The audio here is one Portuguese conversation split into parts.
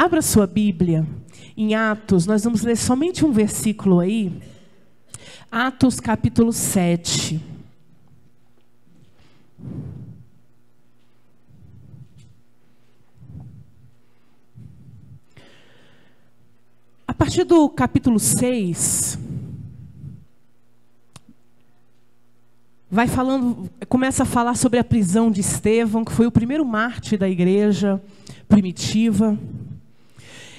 Abra sua Bíblia em Atos, nós vamos ler somente um versículo aí. Atos capítulo 7. A partir do capítulo 6, começa a falar sobre a prisão de Estevão, que foi o primeiro mártir da igreja primitiva.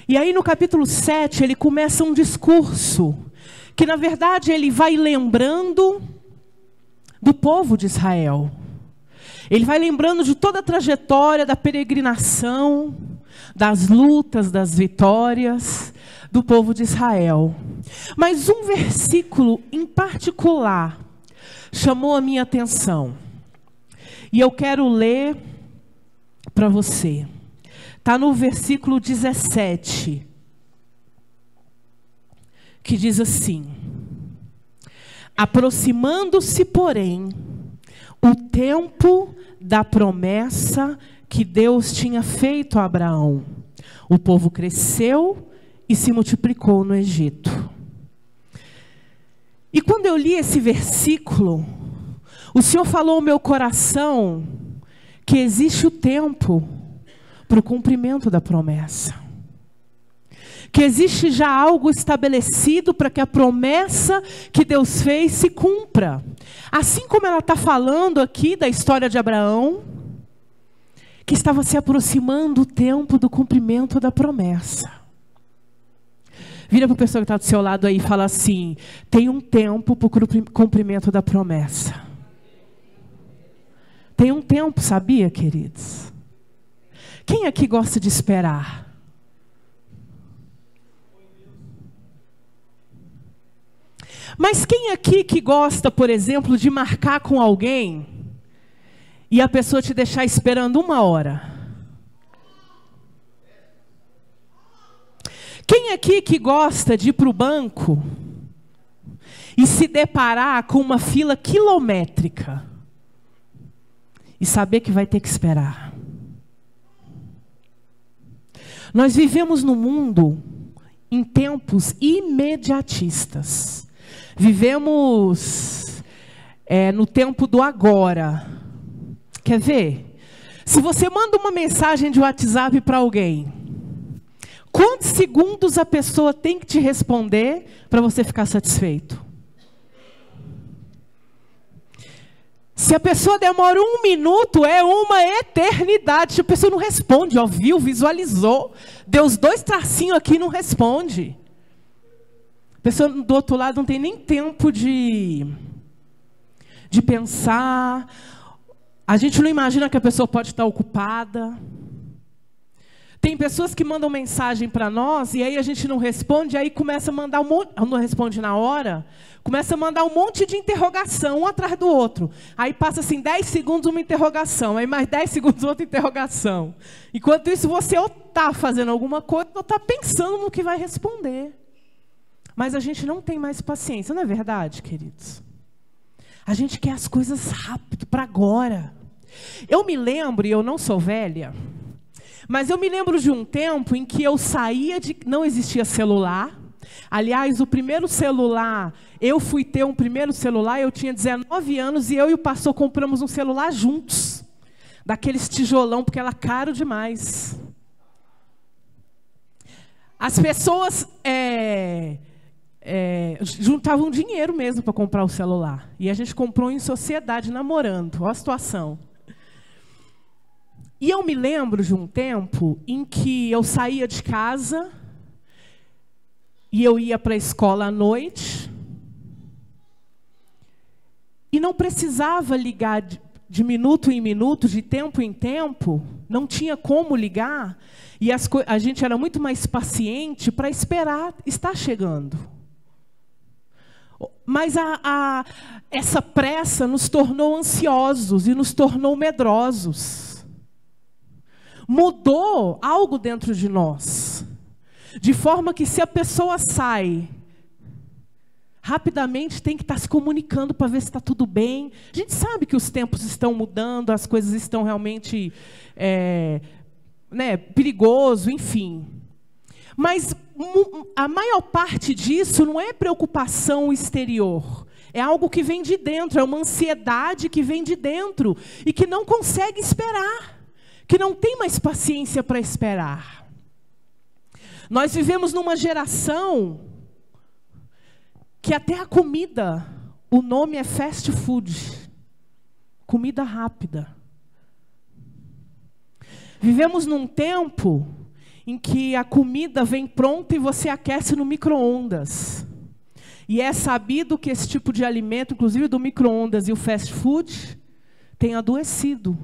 E aí no capítulo 7 ele começa um discurso, que na verdade ele vai lembrando do povo de Israel. Ele vai lembrando de toda a trajetória da peregrinação, das lutas, das vitórias do povo de Israel. Mas um versículo em particular chamou a minha atenção. E eu quero ler para você. Está no versículo 17, que diz assim: aproximando-se, porém, o tempo da promessa que Deus tinha feito a Abraão, o povo cresceu e se multiplicou no Egito. E quando eu li esse versículo, o Senhor falou ao meu coração que existe o tempo para o cumprimento da promessa. Que existe já algo estabelecido para que a promessa que Deus fez se cumpra. Assim como ela está falando aqui da história de Abraão, que estava se aproximando o tempo do cumprimento da promessa. Vira para a pessoa que está do seu lado aí e fala assim: tem um tempo para o cumprimento da promessa. Tem um tempo, sabia, queridos? Quem aqui gosta de esperar? Mas quem aqui que gosta, por exemplo, de marcar com alguém e a pessoa te deixar esperando 1 hora? Quem aqui que gosta de ir para o banco e se deparar com uma fila quilométrica e saber que vai ter que esperar? Nós vivemos no mundo em tempos imediatistas. Vivemos no tempo do agora. Quer ver? Se você manda uma mensagem de WhatsApp para alguém, quantos segundos a pessoa tem que te responder para você ficar satisfeito? Se a pessoa demora 1 minuto, é uma eternidade. Se a pessoa não responde, ó, viu, visualizou, deu os 2 tracinhos aqui e não responde. A pessoa do outro lado não tem nem tempo de pensar. A gente não imagina que a pessoa pode estar ocupada. Tem pessoas que mandam mensagem para nós e aí a gente não responde, aí começa a mandar um monte, não responde na hora, começa a mandar um monte de interrogação, um atrás do outro. Aí passa assim 10 segundos uma interrogação, aí mais 10 segundos outra interrogação. Enquanto isso você ou está fazendo alguma coisa ou está pensando no que vai responder. Mas a gente não tem mais paciência, não é verdade, queridos? A gente quer as coisas rápido, para agora. Eu me lembro, e eu não sou velha, mas eu me lembro de um tempo em que eu saía de... Não existia celular. Aliás, o primeiro celular... Eu fui ter um primeiro celular, eu tinha 19 anos, e eu e o pastor compramos um celular juntos. Daqueles tijolão, porque era caro demais. As pessoas juntavam dinheiro mesmo para comprar o celular. E a gente comprou em sociedade, namorando. Olha a situação. E eu me lembro de um tempo em que eu saía de casa e eu ia para a escola à noite e não precisava ligar de minuto em minuto, de tempo em tempo, não tinha como ligar, e a gente era muito mais paciente para esperar estar chegando. Mas essa pressa nos tornou ansiosos e nos tornou medrosos. Mudou algo dentro de nós. De forma que se a pessoa sai, rapidamente tem que estar se comunicando para ver se está tudo bem. A gente sabe que os tempos estão mudando, as coisas estão realmente perigoso, enfim. Mas a maior parte disso não é preocupação exterior. É algo que vem de dentro, é uma ansiedade que vem de dentro e que não consegue esperar, que não tem mais paciência para esperar. Nós vivemos numa geração que até a comida, o nome é fast food, comida rápida. Vivemos num tempo em que a comida vem pronta e você aquece no micro-ondas. E é sabido que esse tipo de alimento, inclusive do micro-ondas e o fast food, tem adoecido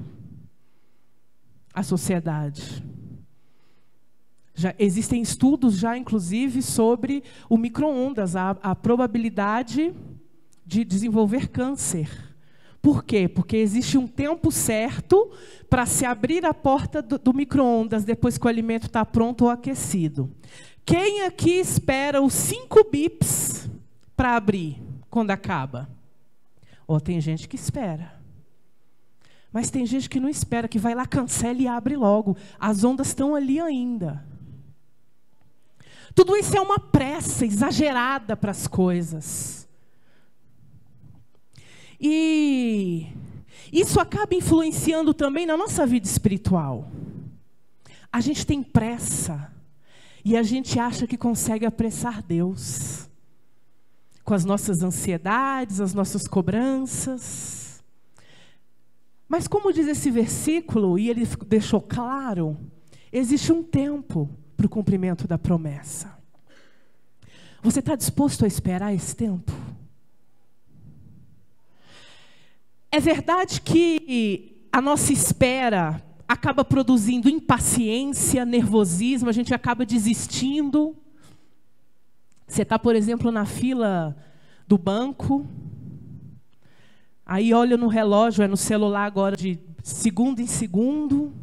a sociedade. Já existem estudos já, inclusive, sobre o micro-ondas, a probabilidade de desenvolver câncer. Por quê? Porque existe um tempo certo para se abrir a porta do micro-ondas depois que o alimento está pronto ou aquecido. Quem aqui espera os 5 bips para abrir quando acaba? Ou tem gente que espera. Mas tem gente que não espera, que vai lá, cancela e abre logo. As ondas estão ali ainda. Tudo isso é uma pressa exagerada para as coisas. E isso acaba influenciando também na nossa vida espiritual. A gente tem pressa e a gente acha que consegue apressar Deus com as nossas ansiedades, as nossas cobranças. Mas como diz esse versículo, e ele deixou claro, existe um tempo para o cumprimento da promessa. Você está disposto a esperar esse tempo? É verdade que a nossa espera acaba produzindo impaciência, nervosismo, a gente acaba desistindo. Você está, por exemplo, na fila do banco, aí olha no relógio, é no celular agora de segundo em segundo.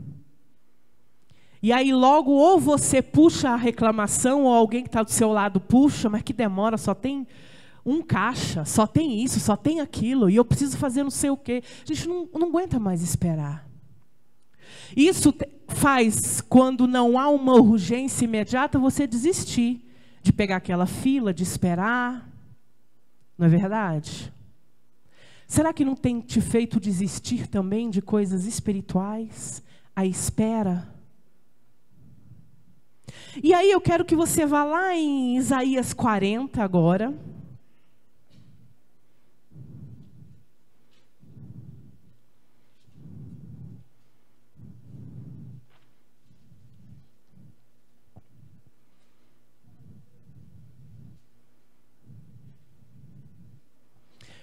E aí logo ou você puxa a reclamação, ou alguém que está do seu lado puxa, mas que demora, só tem um caixa, só tem isso, só tem aquilo, e eu preciso fazer não sei o quê. A gente não aguenta mais esperar. Isso faz, quando não há uma urgência imediata, você desistir de pegar aquela fila, de esperar. Não é verdade? Será que não tem te feito desistir também de coisas espirituais? A espera. E aí eu quero que você vá lá em Isaías 40 agora.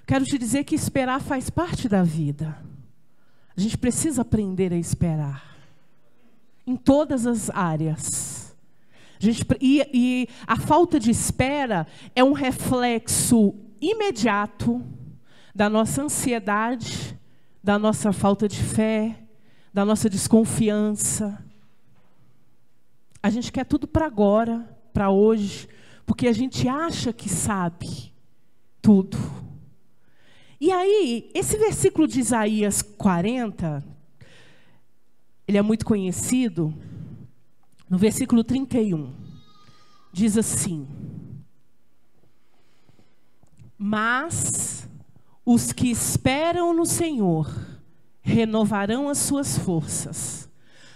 Quero te dizer que esperar faz parte da vida. A gente precisa aprender a esperar. Em todas as áreas. E a falta de espera é um reflexo imediato da nossa ansiedade, da nossa falta de fé, da nossa desconfiança. A gente quer tudo para agora, para hoje, porque a gente acha que sabe tudo. E aí, esse versículo de Isaías 40, ele é muito conhecido. No versículo 31, diz assim: mas os que esperam no Senhor renovarão as suas forças,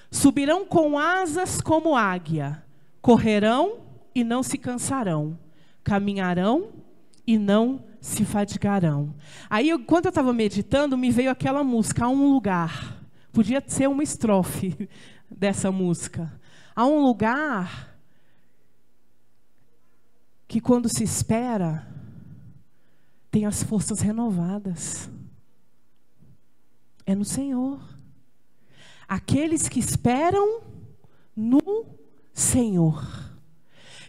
subirão com asas como águia, correrão e não se cansarão, caminharão e não se fadigarão. Aí, quando eu estava meditando, me veio aquela música, Há um Lugar. Podia ser uma estrofe dessa música. Há um lugar que, quando se espera, tem as forças renovadas. É no Senhor. Aqueles que esperam no Senhor.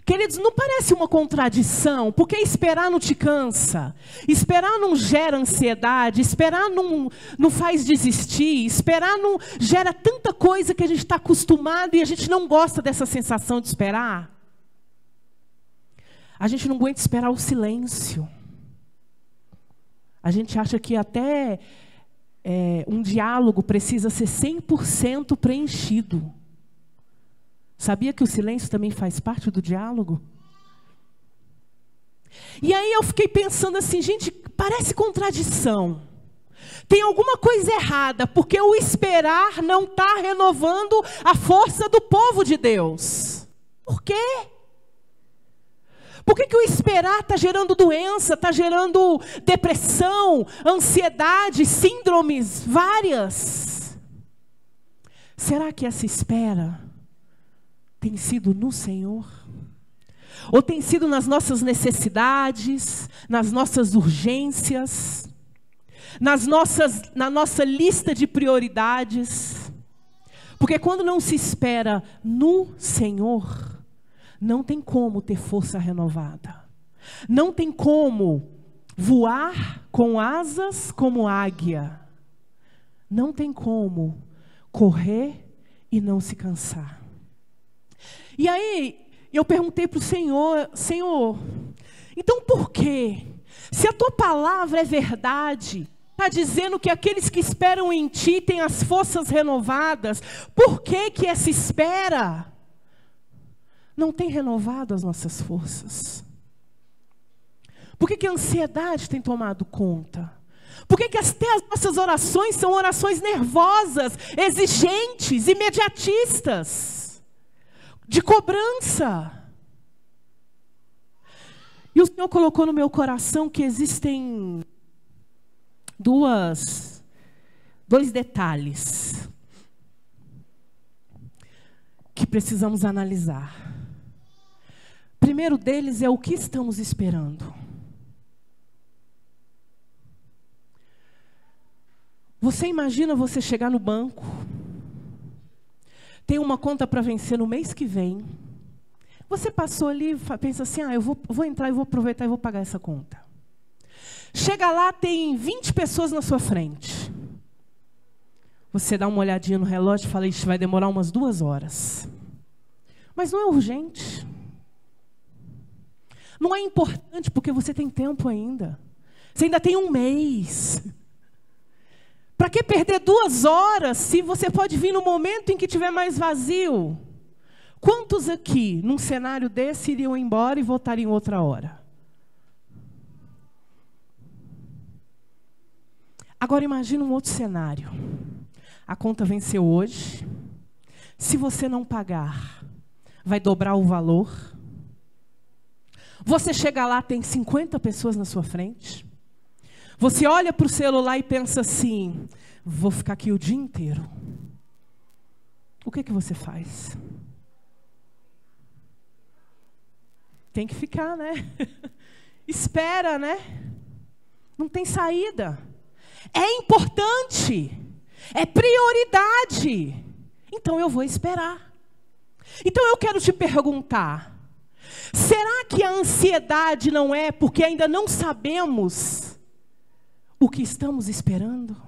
Queridos, não parece uma contradição, porque esperar não te cansa, esperar não gera ansiedade, esperar não faz desistir, esperar não gera tanta coisa que a gente está acostumado e a gente não gosta dessa sensação de esperar. A gente não aguenta esperar o silêncio. A gente acha que até um diálogo precisa ser 100% preenchido. Sabia que o silêncio também faz parte do diálogo? E aí eu fiquei pensando assim, gente, parece contradição. Tem alguma coisa errada, porque o esperar não está renovando a força do povo de Deus. Por quê? Por que o esperar está gerando doença, está gerando depressão, ansiedade, síndromes várias? Será que essa espera tem sido no Senhor? Ou tem sido nas nossas necessidades, nas nossas urgências, na nossa lista de prioridades? Porque quando não se espera no Senhor, não tem como ter força renovada. Não tem como voar com asas como águia. Não tem como correr e não se cansar. E aí, eu perguntei para o Senhor, Senhor, então por quê? Se a tua palavra é verdade, está dizendo que aqueles que esperam em ti têm as forças renovadas, por que essa espera não tem renovado as nossas forças? Por que a ansiedade tem tomado conta? Por que até as nossas orações são orações nervosas, exigentes, imediatistas, de cobrança? E o Senhor colocou no meu coração que existem dois detalhes que precisamos analisar. O primeiro deles é o que estamos esperando. Você imagina você chegar no banco, tem uma conta para vencer no mês que vem, você passou ali e pensa assim, eu vou entrar e vou aproveitar e vou pagar essa conta. Chega lá, tem 20 pessoas na sua frente. Você dá uma olhadinha no relógio e fala, isso vai demorar umas 2 horas. Mas não é urgente. Não é importante porque você tem tempo ainda. Você ainda tem 1 mês. Para que perder 2 horas se você pode vir no momento em que tiver mais vazio? Quantos aqui, num cenário desse, iriam embora e voltariam outra hora? Agora imagine um outro cenário. A conta venceu hoje. Se você não pagar, vai dobrar o valor. Você chega lá, tem 50 pessoas na sua frente. Você olha para o celular e pensa assim, vou ficar aqui o dia inteiro. O que você faz? Tem que ficar, né? Espera, né? Não tem saída. É importante. É prioridade. Então eu vou esperar. Então eu quero te perguntar, será que a ansiedade não é porque ainda não sabemos o que estamos esperando?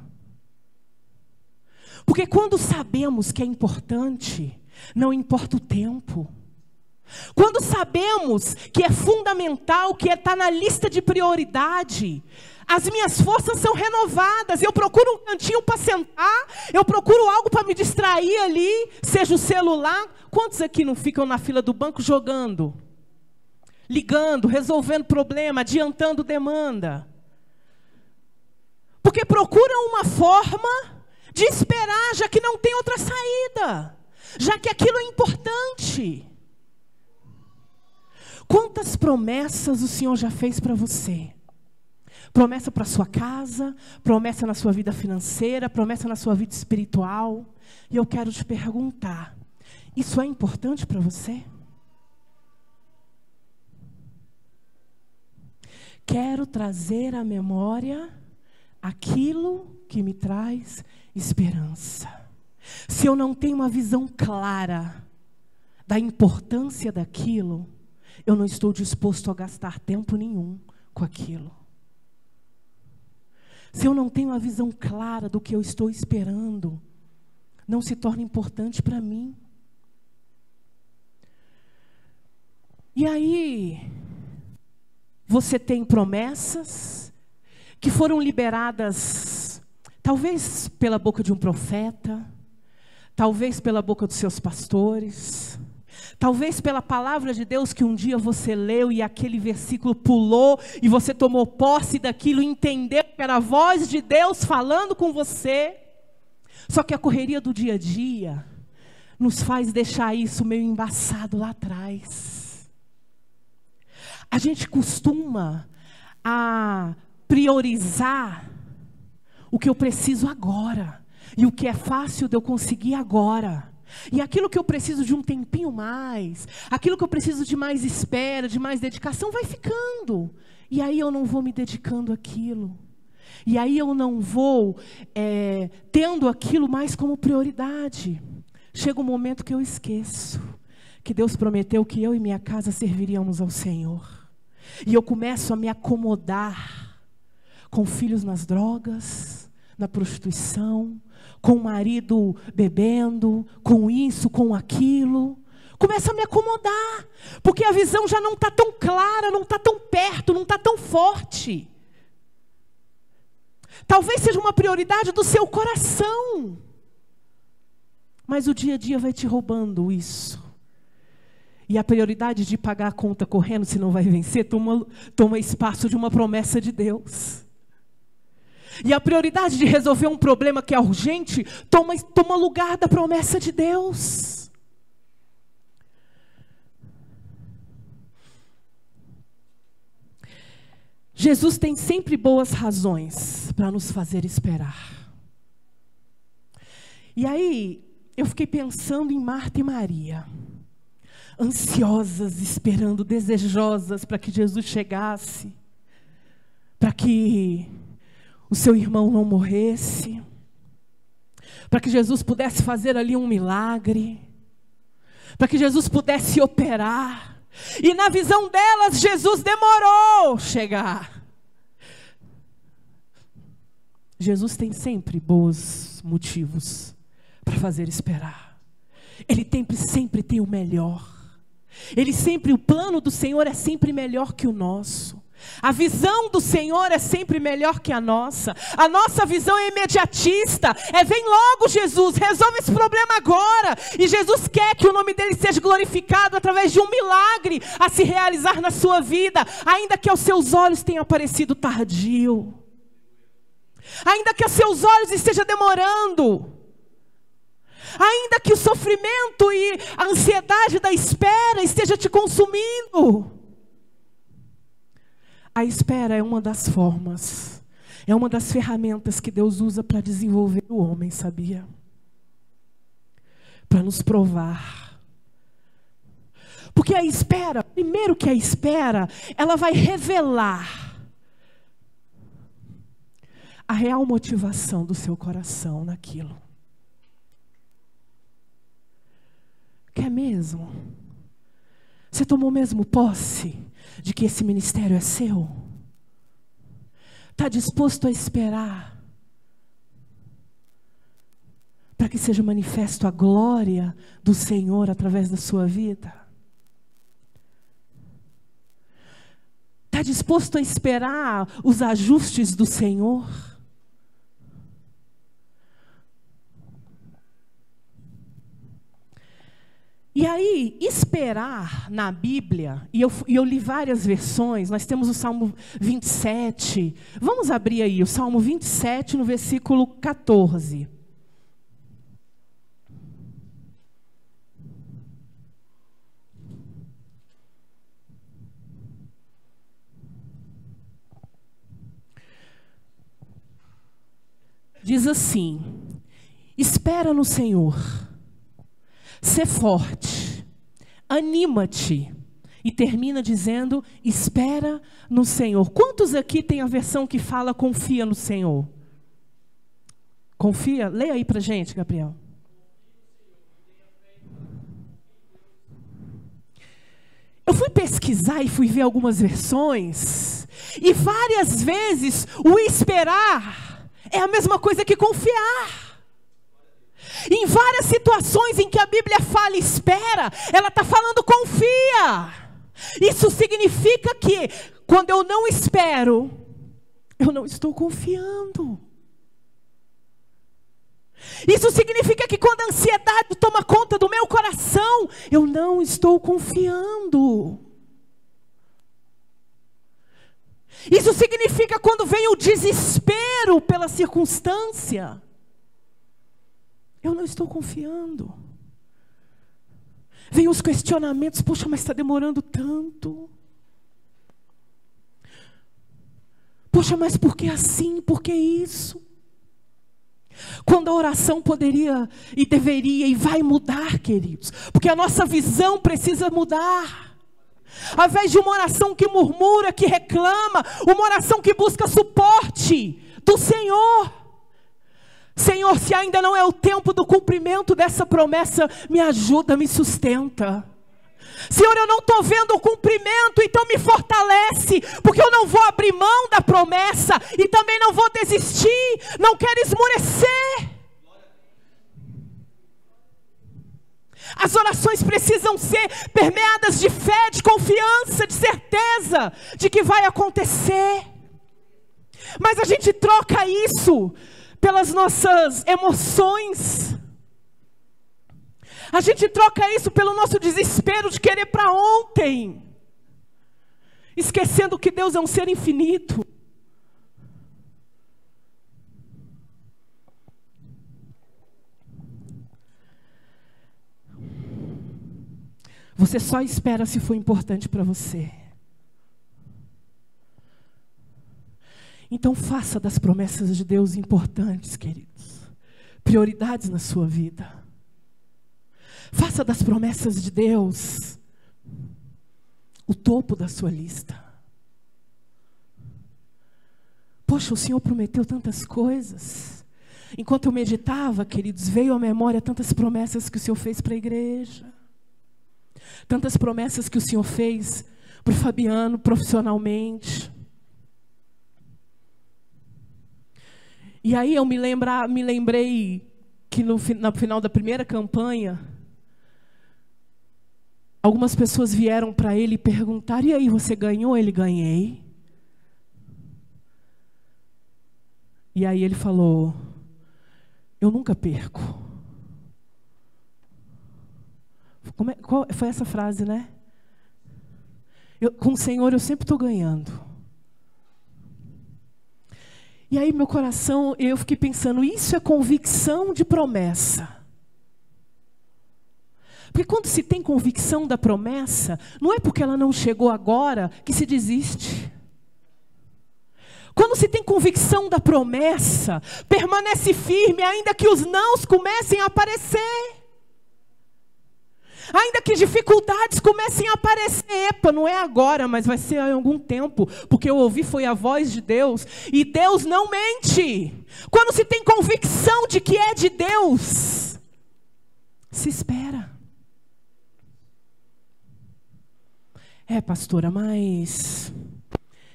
Porque quando sabemos que é importante, não importa o tempo. Quando sabemos que é fundamental, que está na lista de prioridade, as minhas forças são renovadas. Eu procuro um cantinho para sentar, eu procuro algo para me distrair ali, seja o celular. Quantos aqui não ficam na fila do banco jogando, ligando, resolvendo problema, adiantando demanda? Porque procuram uma forma de esperar, já que não tem outra saída, já que aquilo é importante. Quantas promessas o Senhor já fez para você? Promessa para a sua casa, promessa na sua vida financeira, promessa na sua vida espiritual. E eu quero te perguntar, isso é importante para você? Quero trazer à memória aquilo que me traz esperança. Se eu não tenho uma visão clara da importância daquilo, eu não estou disposto a gastar tempo nenhum com aquilo. Se eu não tenho a visão clara do que eu estou esperando, não se torna importante para mim. E aí, você tem promessas que foram liberadas, talvez pela boca de um profeta, talvez pela boca dos seus pastores, Talvez pela palavra de Deus que um dia você leu e aquele versículo pulou e você tomou posse daquilo e entendeu que era a voz de Deus falando com você. Só que a correria do dia a dia nos faz deixar isso meio embaçado lá atrás. A gente costuma a priorizar o que eu preciso agora e o que é fácil de eu conseguir agora. E aquilo que eu preciso de um tempinho mais, aquilo que eu preciso de mais espera, de mais dedicação, vai ficando. E aí eu não vou me dedicando àquilo. E aí eu não vou tendo aquilo mais como prioridade. Chega um momento que eu esqueço que Deus prometeu que eu e minha casa serviríamos ao Senhor. E eu começo a me acomodar com filhos nas drogas, na prostituição, com o marido bebendo, com isso, com aquilo. Começa a me acomodar, porque a visão já não está tão clara, não está tão perto, não está tão forte. Talvez seja uma prioridade do seu coração, mas o dia a dia vai te roubando isso. E a prioridade de pagar a conta correndo, se não vai vencer, toma espaço de uma promessa de Deus. E a prioridade de resolver um problema que é urgente, toma lugar da promessa de Deus. Jesus tem sempre boas razões para nos fazer esperar. E aí, eu fiquei pensando em Marta e Maria, ansiosas, esperando, desejosas para que Jesus chegasse, para que o seu irmão não morresse, para que Jesus pudesse fazer ali um milagre, para que Jesus pudesse operar. E na visão delas, Jesus demorou chegar. Jesus tem sempre bons motivos para fazer esperar. Ele sempre tem o melhor. O plano do Senhor é sempre melhor que o nosso. A visão do Senhor é sempre melhor que a nossa. A nossa visão é imediatista. Vem logo Jesus, resolve esse problema agora. E Jesus quer que o nome dele seja glorificado através de um milagre a se realizar na sua vida, ainda que aos seus olhos tenha parecido tardio, ainda que aos seus olhos esteja demorando, ainda que o sofrimento e a ansiedade da espera esteja te consumindo. A espera é uma das formas, é uma das ferramentas que Deus usa para desenvolver o homem, sabia? Para nos provar. Porque a espera, primeiro que a espera, ela vai revelar a real motivação do seu coração naquilo. Quer mesmo? Você tomou mesmo posse de que esse ministério é seu? Está disposto a esperar para que seja manifesto a glória do Senhor através da sua vida? Está disposto a esperar os ajustes do Senhor? E aí, esperar na Bíblia, e eu li várias versões, nós temos o Salmo 27, vamos abrir aí, o Salmo 27 no versículo 14. Diz assim: espera no Senhor, sê forte, anima-te. E termina dizendo, espera no Senhor. Quantos aqui tem a versão que fala confia no Senhor? Confia? Leia aí pra gente, Gabriel. Eu fui pesquisar e fui ver algumas versões. E várias vezes o esperar é a mesma coisa que confiar. Em várias situações em que a Bíblia fala espera, ela está falando confia. Isso significa que quando eu não espero, eu não estou confiando. Isso significa que quando a ansiedade toma conta do meu coração, eu não estou confiando. Isso significa quando vem o desespero pela circunstância, eu não estou confiando. Vem os questionamentos, poxa, mas está demorando tanto. Poxa, mas por que assim? Por que isso? Quando a oração poderia e deveria e vai mudar, queridos. Porque a nossa visão precisa mudar. Ao invés de uma oração que murmura, que reclama, uma oração que busca suporte do Senhor. Senhor, se ainda não é o tempo do cumprimento dessa promessa, me ajuda, me sustenta. Senhor, eu não estou vendo o cumprimento, então me fortalece, porque eu não vou abrir mão da promessa e também não vou desistir, não quero esmorecer. As orações precisam ser permeadas de fé, de confiança, de certeza de que vai acontecer. Mas a gente troca isso pelas nossas emoções. A gente troca isso pelo nosso desespero de querer para ontem, esquecendo que Deus é um ser infinito. Você só espera se for importante para você. Então faça das promessas de Deus importantes, queridos. Prioridades na sua vida. Faça das promessas de Deus o topo da sua lista. Poxa, o Senhor prometeu tantas coisas. Enquanto eu meditava, queridos, veio à memória tantas promessas que o Senhor fez para a igreja. Tantas promessas que o Senhor fez para o Fabiano profissionalmente. E aí eu me lembrei que no final da primeira campanha, algumas pessoas vieram para ele e perguntaram, e aí, você ganhou? Ele, ganhei. E aí ele falou, eu nunca perco. Qual foi essa frase, né? Com o Senhor eu sempre estou ganhando. E aí meu coração, eu fiquei pensando, isso é convicção de promessa. Porque quando se tem convicção da promessa, não é porque ela não chegou agora que se desiste. Quando se tem convicção da promessa, permanece firme, ainda que os nãos comecem a aparecer. Ainda que dificuldades comecem a aparecer, epa, não é agora, mas vai ser em algum tempo, porque eu ouvi foi a voz de Deus, e Deus não mente. Quando se tem convicção de que é de Deus, se espera. Pastora, mas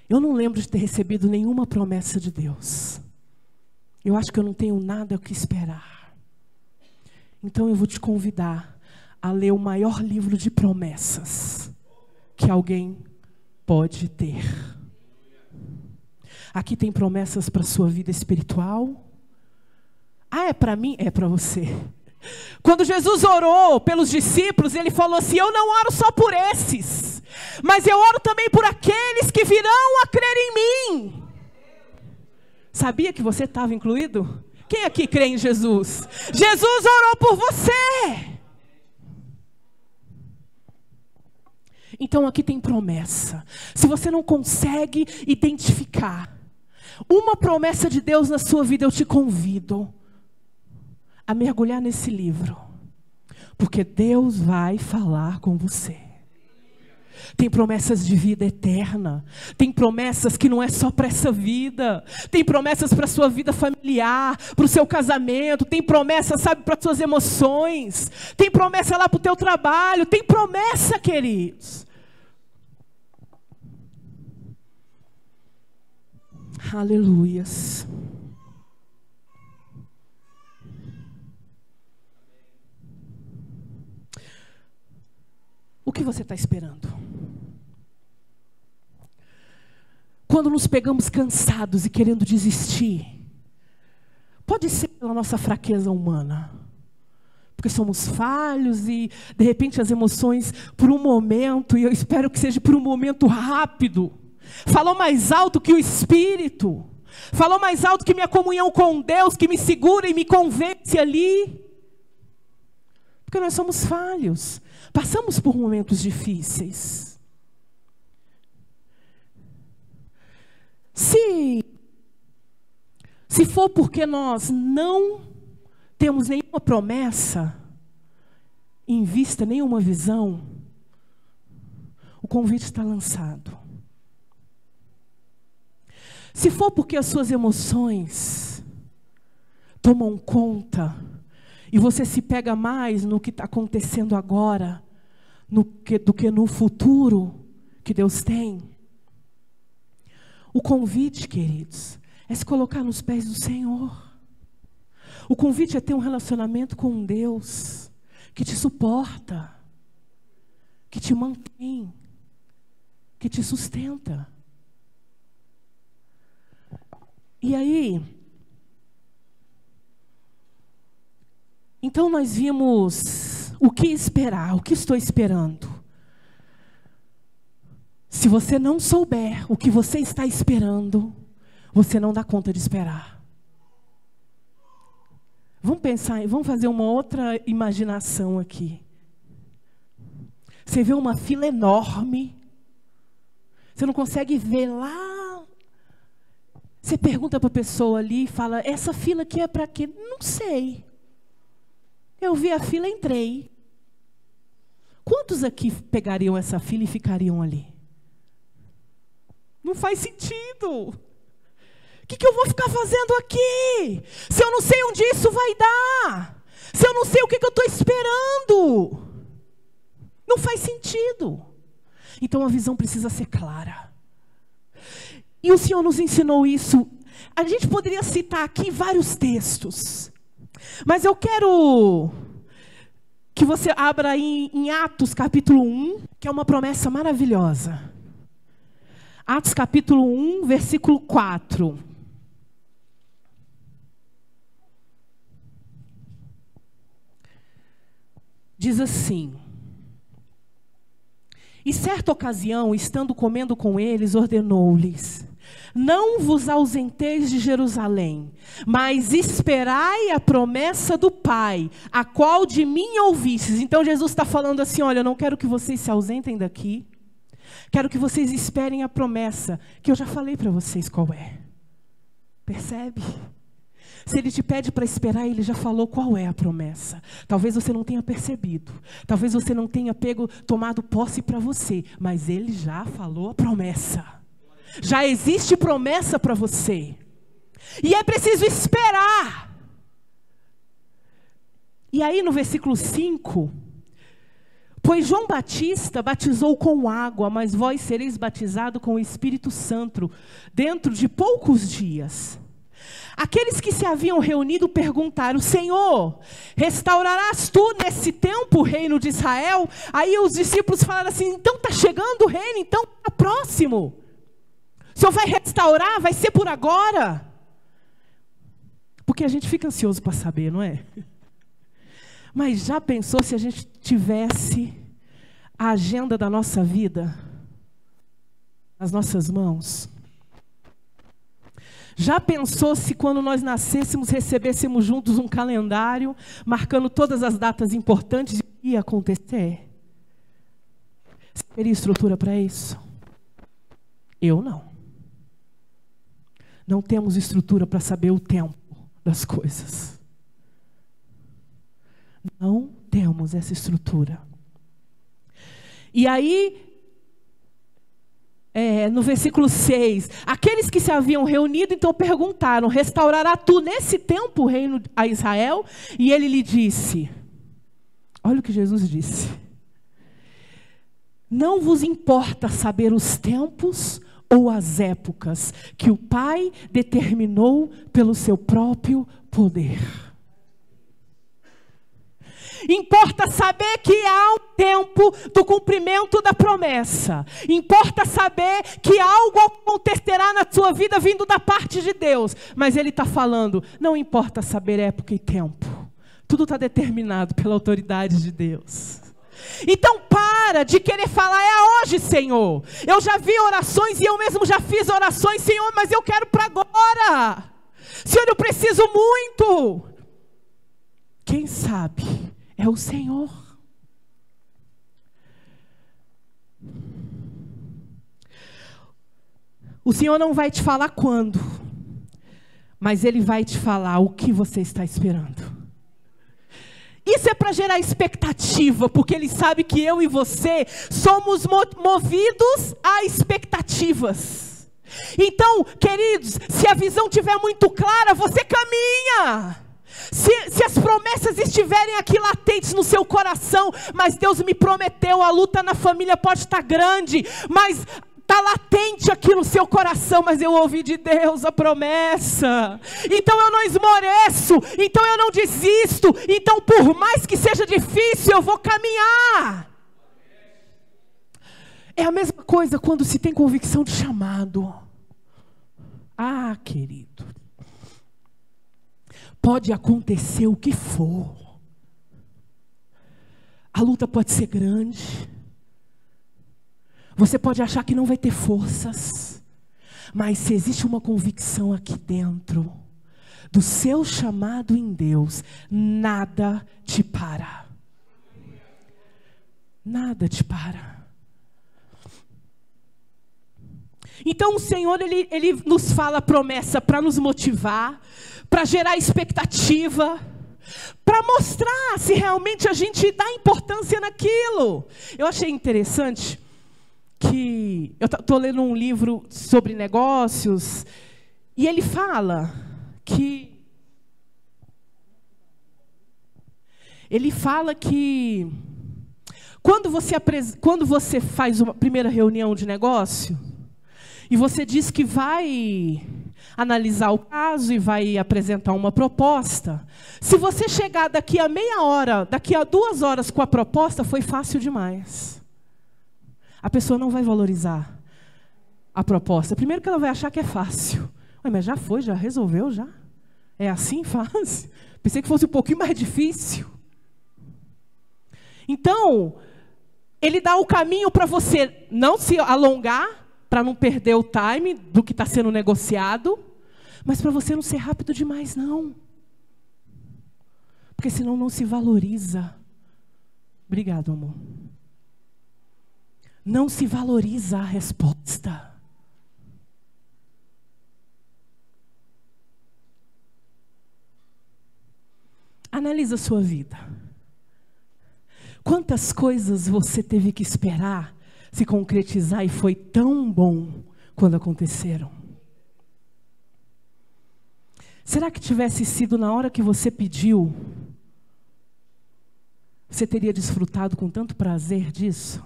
eu não lembro de ter recebido nenhuma promessa de Deus. Eu acho que eu não tenho nada o que esperar. Então eu vou te convidar a ler o maior livro de promessas que alguém pode ter. Aqui tem promessas para a sua vida espiritual. É para mim? É para você. Quando Jesus orou pelos discípulos, ele falou assim, eu não oro só por esses, mas eu oro também por aqueles que virão a crer em mim. Sabia que você estava incluído? Quem aqui crê em Jesus? Jesus orou por você. Então aqui tem promessa. Se você não consegue identificar uma promessa de Deus na sua vida, eu te convido a mergulhar nesse livro. Porque Deus vai falar com você. Tem promessas de vida eterna. Tem promessas que não é só para essa vida. Tem promessas para a sua vida familiar, para o seu casamento. Tem promessas, sabe, para as suas emoções. Tem promessa lá para o teu trabalho. Tem promessa, queridos. Aleluias. O que você está esperando? Quando nos pegamos cansados e querendo desistir, Pode ser pela nossa fraqueza humana, porque somos falhos e, de repente, as emoções, por um momento, e eu espero que seja por um momento rápido, falou mais alto que o Espírito, falou mais alto que minha comunhão com Deus, que me segura e me convence ali. Porque nós somos falhos, passamos por momentos difíceis. Se for porque nós não temos nenhuma promessa, em vista, nenhuma visão, o convite está lançado. Se for porque as suas emoções tomam conta, e você se pega mais no que está acontecendo agora, do que no futuro que Deus tem, o convite, queridos, é se colocar nos pés do Senhor. O convite é ter um relacionamento com Deus que te suporta, que te mantém, que te sustenta. E aí, então nós vimos o que esperar, o que estou esperando. Se você não souber o que você está esperando, você não dá conta de esperar. Vamos pensar, vamos fazer uma outra imaginação aqui. Você vê uma fila enorme, você não consegue ver lá. Você pergunta para a pessoa ali e fala, essa fila aqui é para quê? Não sei. Eu vi a fila e entrei. Quantos aqui pegariam essa fila e ficariam ali? Não faz sentido. O que eu vou ficar fazendo aqui? Se eu não sei onde isso vai dar. Se eu não sei o que eu estou esperando. Não faz sentido. Então a visão precisa ser clara. E o Senhor nos ensinou isso. A gente poderia citar aqui vários textos. Mas eu quero que você abra em Atos capítulo 1, que é uma promessa maravilhosa. Atos capítulo 1, versículo 4. Diz assim: e certa ocasião, estando comendo com eles, ordenou-lhes: não vos ausenteis de Jerusalém, mas esperai a promessa do Pai, a qual de mim ouvistes. Então Jesus está falando assim, olha, eu não quero que vocês se ausentem daqui, quero que vocês esperem a promessa, que eu já falei para vocês qual é. Percebe? Se ele te pede para esperar, ele já falou qual é a promessa. Talvez você não tenha percebido, talvez você não tenha tomado posse para você, mas ele já falou a promessa. Já existe promessa para você. E é preciso esperar. E aí no versículo 5, pois João Batista batizou com água, mas vós sereis batizados com o Espírito Santo dentro de poucos dias. Aqueles que se haviam reunido perguntaram: Senhor, restaurarás tu nesse tempo o reino de Israel? Aí os discípulos falaram assim: então está chegando o reino, então está próximo. O Senhor vai restaurar, vai ser por agora? Porque a gente fica ansioso para saber, não é? Mas já pensou se a gente tivesse a agenda da nossa vida nas nossas mãos? Já pensou se quando nós nascêssemos, recebêssemos juntos um calendário, marcando todas as datas importantes, o que ia acontecer? Você teria estrutura para isso? Eu não. Não temos estrutura para saber o tempo das coisas. Não temos essa estrutura. E aí, no versículo 6, aqueles que se haviam reunido, então perguntaram: restaurará tu nesse tempo o reino a Israel? E ele lhe disse, olha o que Jesus disse: não vos importa saber os tempos ou as épocas que o Pai determinou pelo seu próprio poder. Importa saber que há um tempo do cumprimento da promessa. Importa saber que algo acontecerá na sua vida vindo da parte de Deus. Mas ele está falando, não importa saber época e tempo. Tudo está determinado pela autoridade de Deus. Então para de querer falar, é hoje, Senhor. Eu já vi orações e eu mesmo já fiz orações, Senhor, mas eu quero para agora. Senhor, eu preciso muito. Quem sabe é o Senhor. O Senhor não vai te falar quando, mas Ele vai te falar o que você está esperando. Isso é para gerar expectativa, porque Ele sabe que eu e você somos movidos a expectativas. Então, queridos, se a visão estiver muito clara, você caminha. Se as promessas estiverem aqui latentes no seu coração, mas Deus me prometeu, a luta na família pode estar grande, mas está latente aqui no seu coração, mas eu ouvi de Deus a promessa. Então eu não esmoreço, então eu não desisto, então por mais que seja difícil, eu vou caminhar. É a mesma coisa quando se tem convicção de chamado. Ah, querido, pode acontecer o que for. A luta pode ser grande. Você pode achar que não vai ter forças, mas se existe uma convicção aqui dentro, do seu chamado em Deus, nada te para. Nada te para. Então o Senhor, Ele nos fala a promessa para nos motivar, para gerar expectativa, para mostrar se realmente a gente dá importância naquilo. Eu achei interessante que eu estou lendo um livro sobre negócios, e ele fala que quando você faz uma primeira reunião de negócio, e você diz que vai analisar o caso e vai apresentar uma proposta, se você chegar daqui a meia hora, daqui a 2 horas com a proposta, foi fácil demais. A pessoa não vai valorizar a proposta. Primeiro que ela vai achar que é fácil. Ué, mas já foi, já resolveu, já? É assim fácil? Pensei que fosse um pouquinho mais difícil. Então, ele dá o caminho para você não se alongar, para não perder o time do que está sendo negociado, mas para você não ser rápido demais, não. Porque senão não se valoriza. Obrigado, amor. Não se valoriza a resposta. Analisa a sua vida. Quantas coisas você teve que esperar se concretizar e foi tão bom quando aconteceram? Será que tivesse sido na hora que você pediu, você teria desfrutado com tanto prazer disso?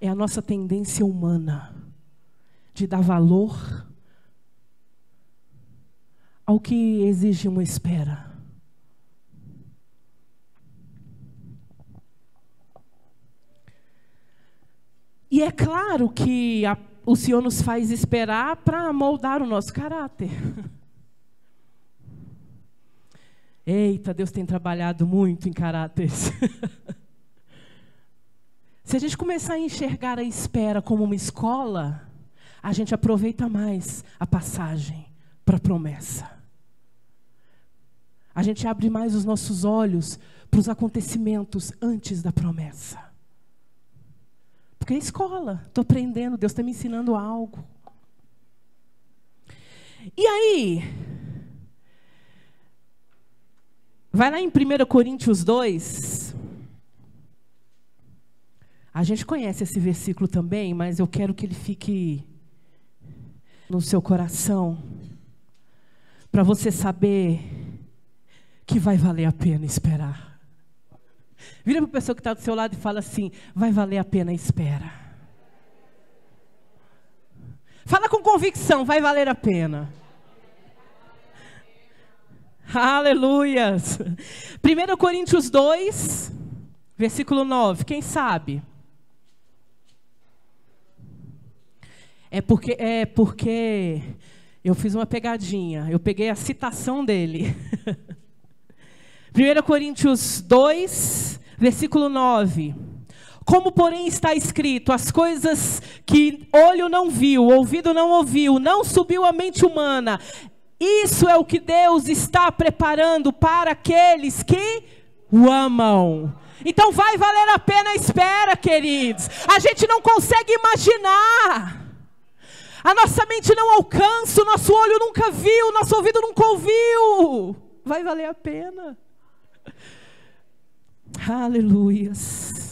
É a nossa tendência humana de dar valor ao que exige uma espera. E é claro que o Senhor nos faz esperar para moldar o nosso caráter. Eita, Deus tem trabalhado muito em caráteres. Se a gente começar a enxergar a espera como uma escola, a gente aproveita mais a passagem para a promessa. A gente abre mais os nossos olhos para os acontecimentos antes da promessa. Porque é escola, estou aprendendo, Deus está me ensinando algo. E aí, vai lá em 1 Coríntios 2. A gente conhece esse versículo também, mas eu quero que ele fique no seu coração, para você saber que vai valer a pena esperar. Vira para a pessoa que está do seu lado e fala assim: vai valer a pena a espera. Fala com convicção: vai valer a pena. Aleluias. 1 Coríntios 2, versículo 9. Quem sabe? É porque eu fiz uma pegadinha. Eu peguei a citação dele. 1 Coríntios 2, versículo 9. Como, porém, está escrito, as coisas que olho não viu, ouvido não ouviu, não subiu à mente humana, isso é o que Deus está preparando para aqueles que o amam. Então vai valer a pena a espera, queridos. A gente não consegue imaginar. A nossa mente não alcança, o nosso olho nunca viu, o nosso ouvido nunca ouviu. Vai valer a pena. Aleluias.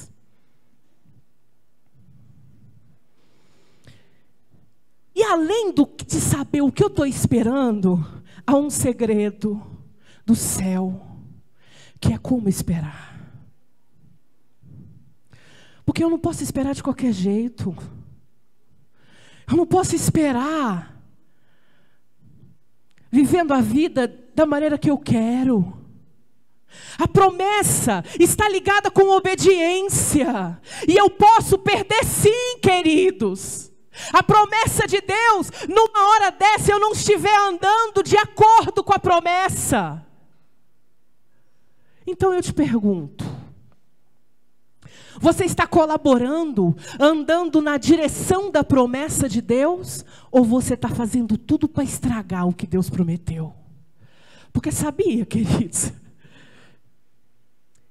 E além de saber o que eu estou esperando, há um segredo do céu, que é como esperar. Porque eu não posso esperar de qualquer jeito. Eu não posso esperar vivendo a vida da maneira que eu quero. A promessa está ligada com obediência. E eu posso perder sim, queridos. A promessa de Deus, numa hora dessa, eu não estiver andando de acordo com a promessa. Então eu te pergunto, você está colaborando, andando na direção da promessa de Deus? Ou você está fazendo tudo para estragar o que Deus prometeu? Porque sabia, queridos,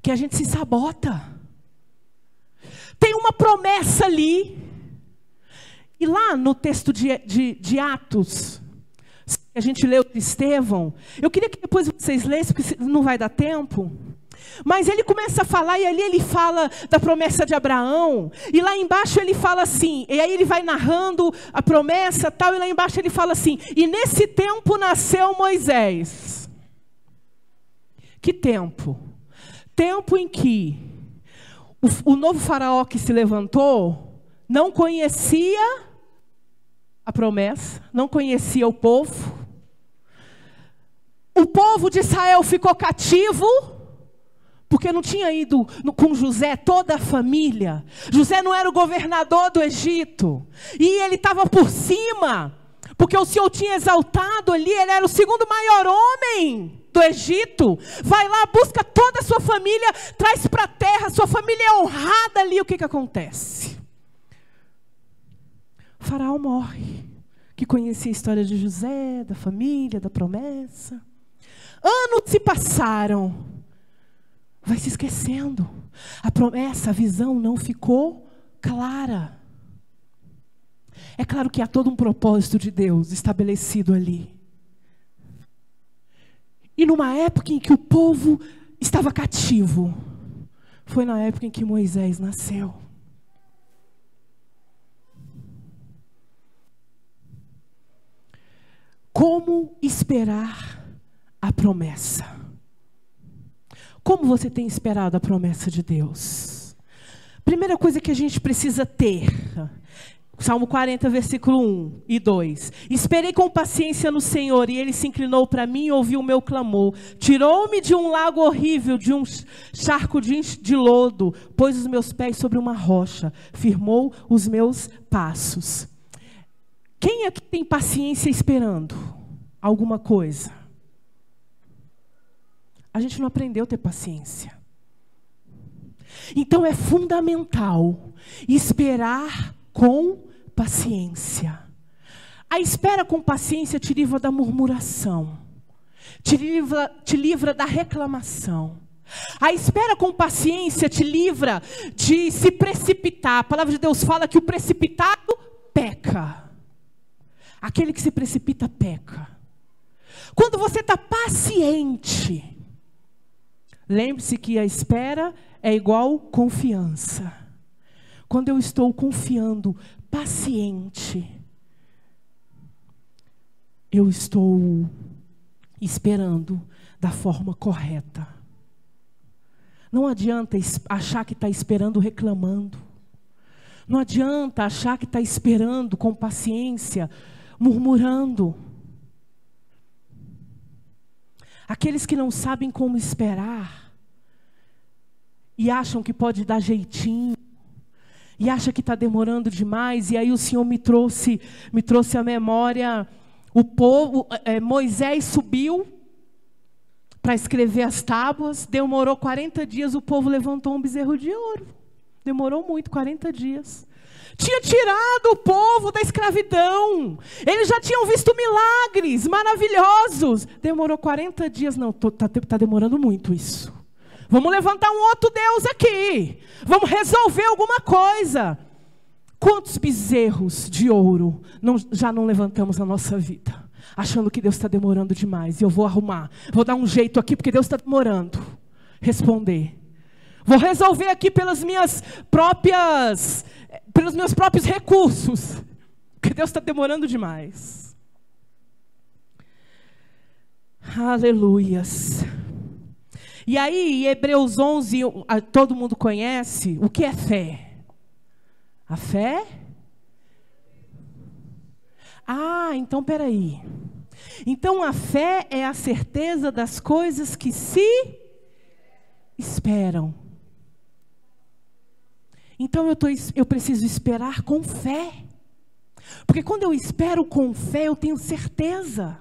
que a gente se sabota. Tem uma promessa ali. E lá no texto de Atos, a gente leu de Estevão, eu queria que depois vocês lessem, porque não vai dar tempo. Mas ele começa a falar, e ali ele fala da promessa de Abraão, e lá embaixo ele fala assim, e aí ele vai narrando a promessa tal, e lá embaixo ele fala assim, e nesse tempo nasceu Moisés. Que tempo? Tempo em que o novo faraó que se levantou, não conhecia a promessa, não conhecia o povo. O povo de Israel ficou cativo, porque não tinha ido com José toda a família. José não era o governador do Egito. E ele estava por cima, porque o Senhor tinha exaltado ali, ele era o segundo maior homem do Egito. Vai lá, busca toda a sua família, traz para a terra, sua família é honrada ali. O que acontece? O faraó morre, que conhecia a história de José, da família, da promessa. Anos se passaram. Vai se esquecendo. A promessa, a visão não ficou clara. É claro que há todo um propósito de Deus estabelecido ali. E numa época em que o povo estava cativo, foi na época em que Moisés nasceu. Como esperar a promessa? Como você tem esperado a promessa de Deus? Primeira coisa que a gente precisa ter, Salmo 40, versículo 1 e 2. Esperei com paciência no Senhor, e Ele se inclinou para mim e ouviu o meu clamor. Tirou-me de um lago horrível, de um charco de lodo, pôs os meus pés sobre uma rocha, firmou os meus passos. Quem aqui tem paciência esperando alguma coisa? A gente não aprendeu a ter paciência. Então é fundamental esperar com paciência. A espera com paciência te livra da murmuração, te livra da reclamação. A espera com paciência te livra de se precipitar. A palavra de Deus fala que o precipitado peca. Aquele que se precipita peca. Quando você está paciente, lembre-se que a espera é igual confiança. Quando eu estou confiando, paciente, eu estou esperando da forma correta. Não adianta achar que está esperando reclamando. Não adianta achar que está esperando com paciência, murmurando. Aqueles que não sabem como esperar e acham que pode dar jeitinho, e acha que está demorando demais. E aí o Senhor me trouxe à memória o povo. Moisés subiu para escrever as tábuas, demorou 40 dias, o povo levantou um bezerro de ouro. Demorou muito, 40 dias. Tinha tirado o povo da escravidão. Eles já tinham visto milagres maravilhosos. Demorou 40 dias. Não, está demorando muito isso. Vamos levantar um outro Deus aqui. Vamos resolver alguma coisa. Quantos bezerros de ouro já não levantamos na nossa vida? Achando que Deus está demorando demais. E eu vou arrumar. Vou dar um jeito aqui porque Deus está demorando. Responder. Vou resolver aqui pelos meus próprios recursos. Porque Deus está demorando demais. Aleluias. E aí, em Hebreus 11, todo mundo conhece. O que é fé? A fé? Então peraí. Então a fé é a certeza das coisas que se esperam. Então eu preciso esperar com fé. Porque quando eu espero com fé, eu tenho certeza.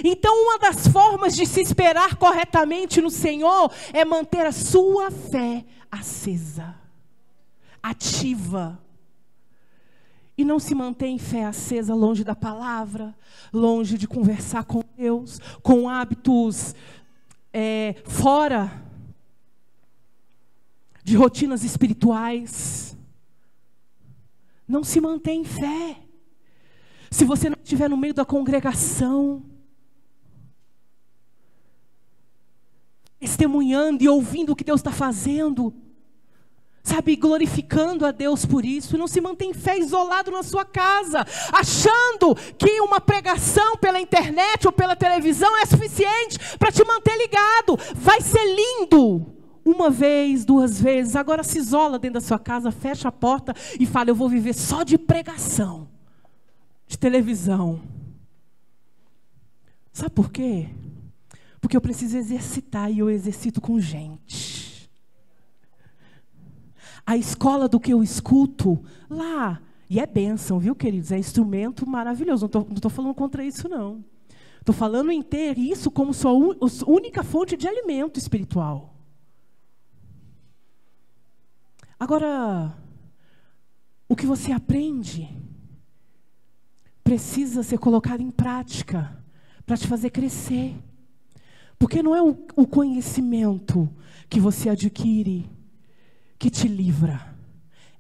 Então uma das formas de se esperar corretamente no Senhor é manter a sua fé acesa, ativa. E não se mantém fé acesa longe da palavra, longe de conversar com Deus, com hábitos fora de rotinas espirituais. Não se mantém fé. Se você não estiver no meio da congregação, testemunhando e ouvindo o que Deus está fazendo, sabe, glorificando a Deus por isso. Não se mantém fé isolado na sua casa, achando que uma pregação pela internet ou pela televisão é suficiente para te manter ligado. Vai ser lindo uma vez, 2 vezes. Agora se isola dentro da sua casa, fecha a porta e fala: eu vou viver só de pregação, de televisão. Sabe por quê? Porque eu preciso exercitar e eu exercito com gente. A escola do que eu escuto lá, e é bênção, viu, queridos? É instrumento maravilhoso. Não estou falando contra isso, não. Estou falando em ter isso como sua única fonte de alimento espiritual. Agora, o que você aprende precisa ser colocado em prática para te fazer crescer. Porque não é o conhecimento que você adquire que te livra.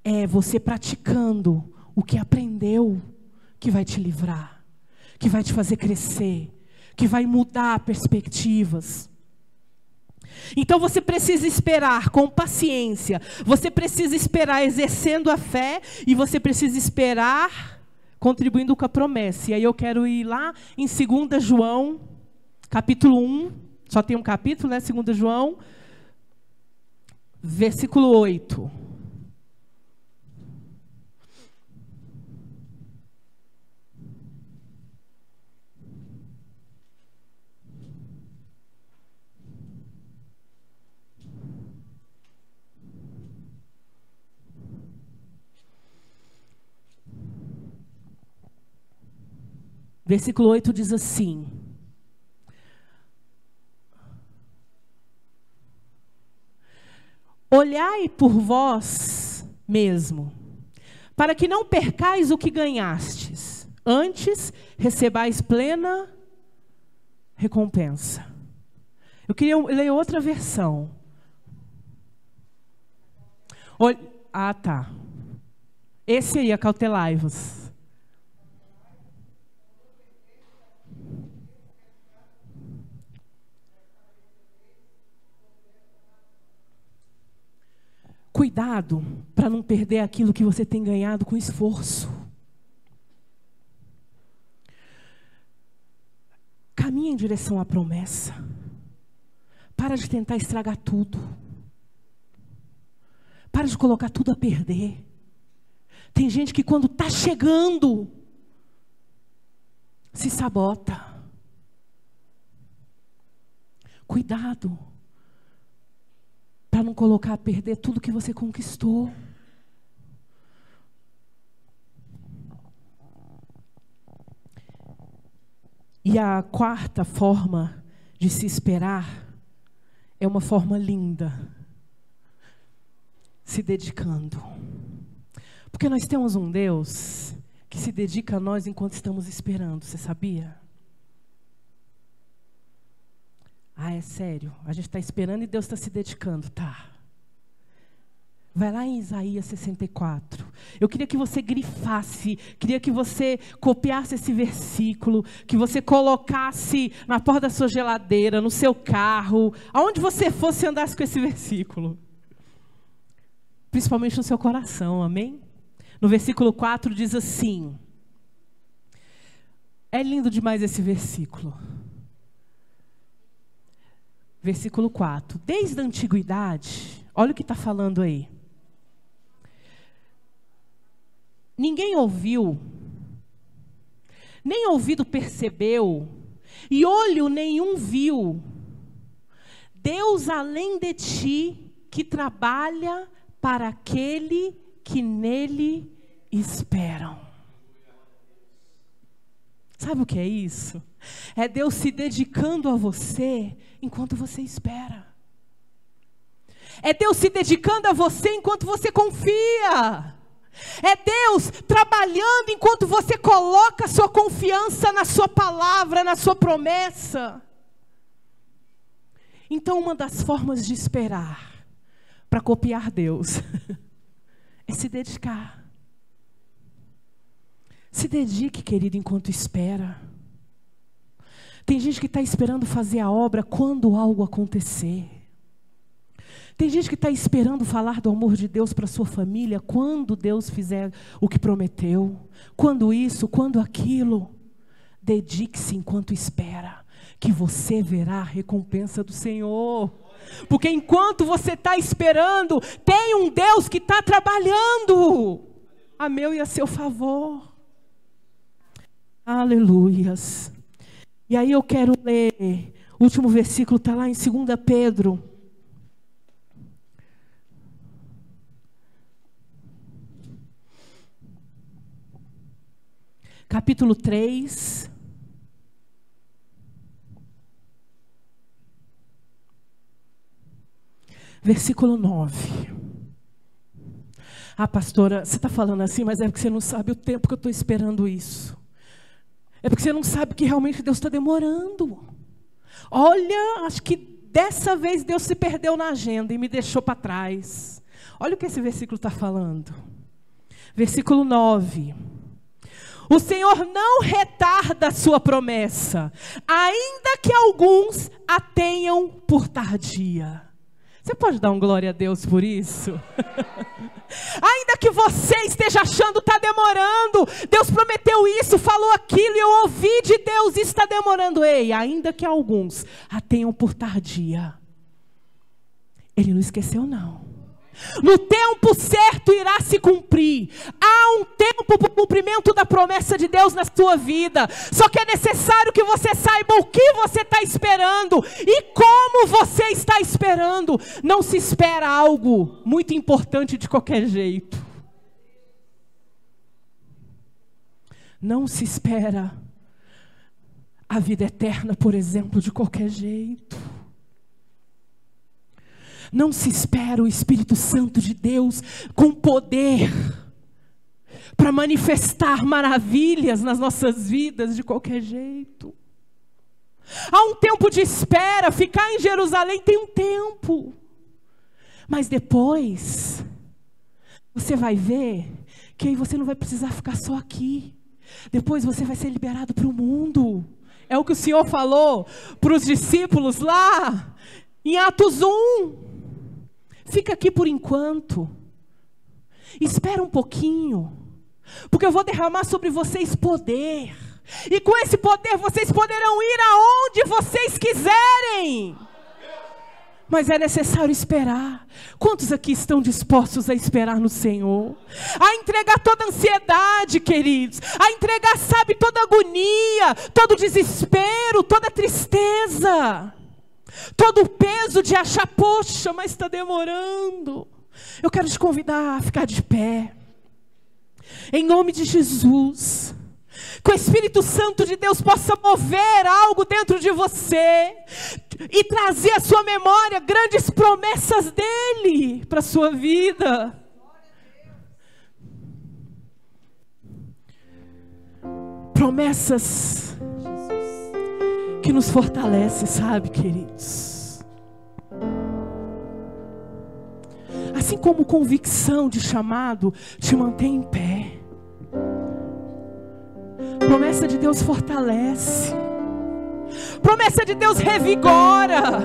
É você praticando o que aprendeu que vai te livrar, que vai te fazer crescer, que vai mudar perspectivas. Então você precisa esperar com paciência, você precisa esperar exercendo a fé, e você precisa esperar contribuindo com a promessa. E aí eu quero ir lá em 2 João, capítulo 1, só tem um capítulo, né? 2 João, versículo 8. Versículo 8 diz assim: olhai por vós mesmo, para que não percais o que ganhastes, antes recebais plena recompensa. Eu queria ler outra versão. Tá. Esse aí, acautelai-vos. Cuidado para não perder aquilo que você tem ganhado com esforço. Caminhe em direção à promessa. Para de tentar estragar tudo. Para de colocar tudo a perder. Tem gente que quando está chegando, se sabota. Cuidado, para não colocar a perder tudo que você conquistou. E a quarta forma de se esperar é uma forma linda. Se dedicando. Porque nós temos um Deus que se dedica a nós enquanto estamos esperando, você sabia? Ah, é sério, a gente está esperando e Deus está se dedicando, tá? Vai lá em Isaías 64. Eu queria que você grifasse, queria que você copiasse esse versículo, que você colocasse na porta da sua geladeira, no seu carro, aonde você fosse andasse com esse versículo. Principalmente no seu coração, amém? No versículo 4 diz assim, é lindo demais esse versículo. Versículo 4, desde a antiguidade, olha o que está falando aí. Ninguém ouviu, nem ouvido percebeu, e olho nenhum viu. Deus além de ti, que trabalha para aquele que nele esperam. Sabe o que é isso? É Deus se dedicando a você enquanto você espera. É Deus se dedicando a você enquanto você confia. É Deus trabalhando enquanto você coloca sua confiança na sua palavra, na sua promessa. Então, uma das formas de esperar para copiar Deus é se dedicar. Se dedique, querido, enquanto espera. Tem gente que está esperando fazer a obra quando algo acontecer. Tem gente que está esperando falar do amor de Deus para a sua família quando Deus fizer o que prometeu. Quando isso, quando aquilo. Dedique-se enquanto espera, que você verá a recompensa do Senhor. Porque enquanto você está esperando, tem um Deus que está trabalhando a meu e a seu favor. Aleluias. E aí eu quero ler, o último versículo está lá em 2 Pedro. Capítulo 3. Versículo 9. Ah, pastora, você está falando assim, mas é porque você não sabe o tempo que eu estou esperando isso. É porque você não sabe que realmente Deus está demorando. Olha, acho que dessa vez Deus se perdeu na agenda e me deixou para trás. Olha o que esse versículo está falando. Versículo 9. O Senhor não retarda a sua promessa, ainda que alguns a tenham por tardia. Você pode dar um glória a Deus por isso? Ainda que você esteja achando está demorando, Deus prometeu isso, falou aquilo, e eu ouvi de Deus, isso está demorando. Ei, ainda que alguns a tenham por tardia, Ele não esqueceu não. No tempo certo irá se cumprir. Há um tempo para o cumprimento da promessa de Deus na sua vida. Só que é necessário que você saiba o que você está esperando e como você está esperando. Não se espera algo muito importante de qualquer jeito. Não se espera a vida eterna, por exemplo, de qualquer jeito. Não se espera o Espírito Santo de Deus com poder para manifestar maravilhas nas nossas vidas de qualquer jeito. Há um tempo de espera, ficar em Jerusalém tem um tempo. Mas depois, você vai ver que aí você não vai precisar ficar só aqui. Depois você vai ser liberado para o mundo. É o que o Senhor falou para os discípulos lá em Atos 1. Fica aqui por enquanto. Espera um pouquinho. Porque eu vou derramar sobre vocês poder. E com esse poder vocês poderão ir aonde vocês quiserem. Mas é necessário esperar. Quantos aqui estão dispostos a esperar no Senhor? A entregar toda a ansiedade, queridos. A entregar, sabe, toda a agonia, todo o desespero, toda a tristeza. todo o peso de achar, poxa, mas está demorando. Eu quero te convidar a ficar de pé, em nome de Jesus. Que o Espírito Santo de Deus possa mover algo dentro de você e trazer à sua memória grandes promessas dele para a sua vida. Promessas que nos fortalecem, sabe, queridos? Assim como convicção de chamado te mantém em pé. Promessa de Deus fortalece. Promessa de Deus revigora.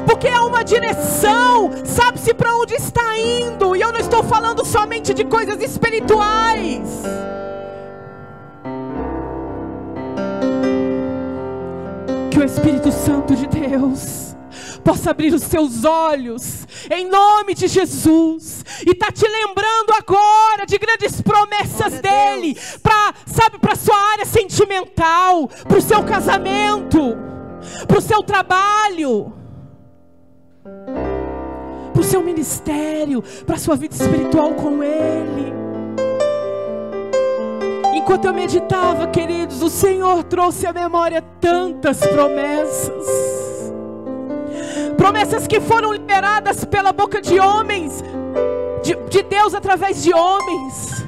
Porque é uma direção, sabe-se para onde está indo. E eu não estou falando somente de coisas espirituais. Que o Espírito Santo de Deus possa abrir os seus olhos, em nome de Jesus, e está te lembrando agora de grandes promessas dele, para a sua área sentimental, para o seu casamento, para o seu trabalho, para o seu ministério, para a sua vida espiritual com ele. Enquanto eu meditava, queridos, o Senhor trouxe à memória tantas promessas. Promessas que foram liberadas pela boca de homens, de Deus através de homens.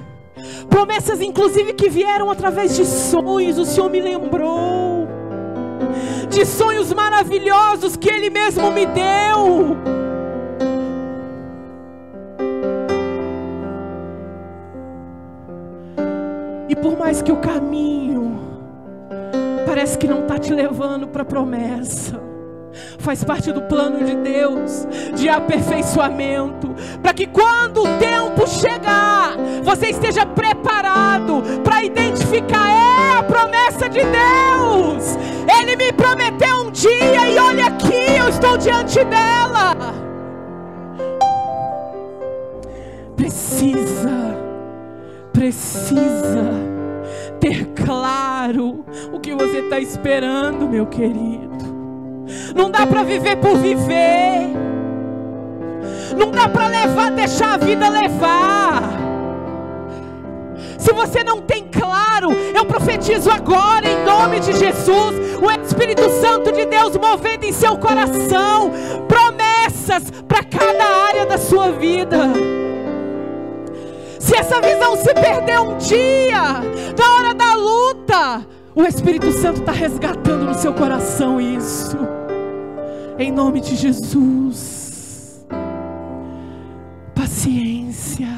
Promessas inclusive que vieram através de sonhos. O Senhor me lembrou de sonhos maravilhosos que Ele mesmo me deu. E por mais que o caminho parece que não está te levando para a promessa, faz parte do plano de Deus de aperfeiçoamento, para que quando o tempo chegar, você esteja preparado para identificar, é a promessa de Deus. Ele me prometeu um dia e olha aqui, eu estou diante dela. Precisa ter claro o que você está esperando, meu querido. Não dá para viver por viver. Não dá para deixar a vida levar. Se você não tem claro, eu profetizo agora em nome de Jesus, o Espírito Santo de Deus movendo em seu coração promessas para cada área da sua vida. Se essa visão se perder um dia, na hora da luta, o Espírito Santo está resgatando no seu coração isso. Em nome de Jesus. Paciência.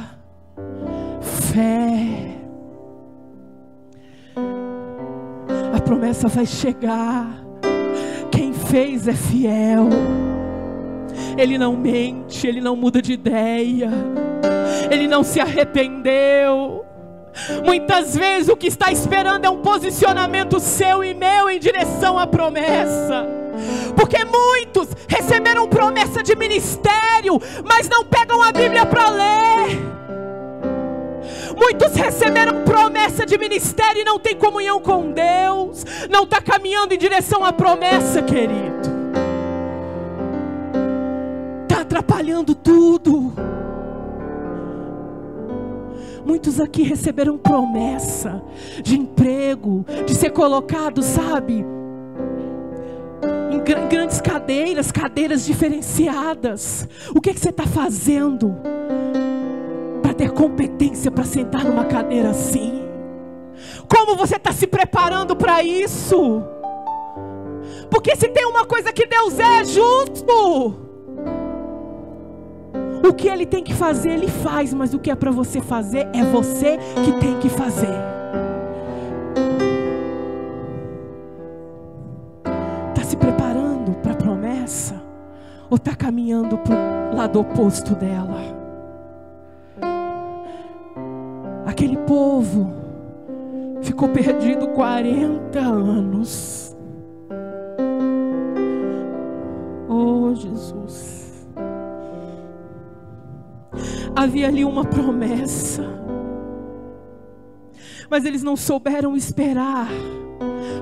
Fé. A promessa vai chegar. Quem fez é fiel. Ele não mente, ele não muda de ideia. Ele não se arrependeu. Muitas vezes o que está esperando é um posicionamento seu e meu em direção à promessa. Porque muitos receberam promessa de ministério, mas não pegam a Bíblia para ler. Muitos receberam promessa de ministério e não tem comunhão com Deus. Não está caminhando em direção à promessa, querido. Está atrapalhando tudo. Muitos aqui receberam promessa de emprego, de ser colocado, sabe, em grandes cadeiras diferenciadas. O que você está fazendo para ter competência para sentar numa cadeira assim? Como você está se preparando para isso? Porque se tem uma coisa que Deus é justo, o que Ele tem que fazer, Ele faz. Mas o que é para você fazer, é você que tem que fazer. Está se preparando para a promessa? Ou está caminhando para o lado oposto dela? Aquele povo ficou perdido 40 anos. Oh, Jesus. Havia ali uma promessa, mas eles não souberam esperar